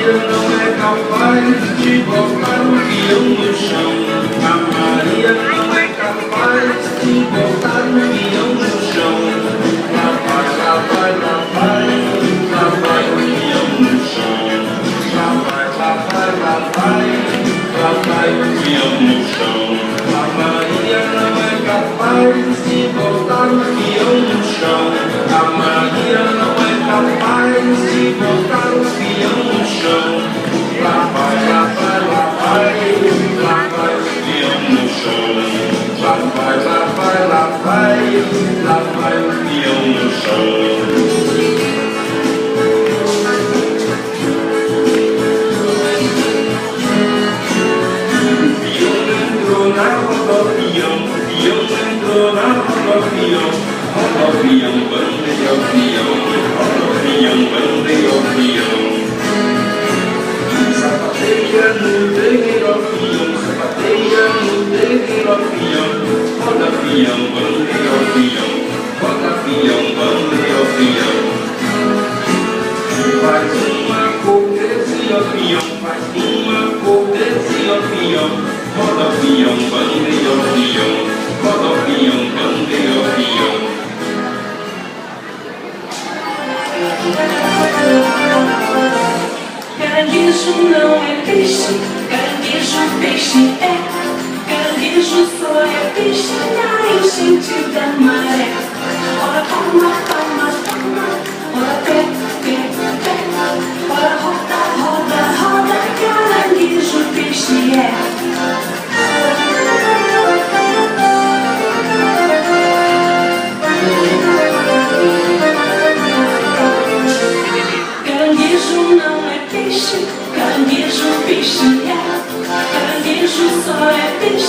Maria não é capaz de botar o peão no chão. A Maria não é capaz de botar o peão no chão. Lá vai, lá vai, lá vai, lá vai o peão no chão. Lá vai, lá vai, lá vai, lá vai o peão no chão. A Maria não é capaz de botar o peão no chão. A Maria não é capaz de botar o peão no chão. Lá vai, lá vai, lá vai, lá vai o peão no chão. Lá vai, lá vai, lá vai, lá vai o peão no chão. Rodovião, bandeira, peão, rodovião, bandeira, peão. Sapateia no terreiro, peão, sapateia no terreiro, peão. Rodovião, bandeira, peão, rodovião, bandeira, peão. Faz uma cortesia, peão, faz uma cortesia, peão. Rodovião, bandeira, peão, rodovião, bandeira, peão. Caranguejo não é peixe, caranguejo peixe é. Caranguejo só é peixe na enchente da maré. Ora palma, palma, palma, ora pé, pé, pé. Ora roda, roda, roda, caranguejo peixe é. Caranguejo não é peixe, caranguejo peixe é. Caranguejo só é peixe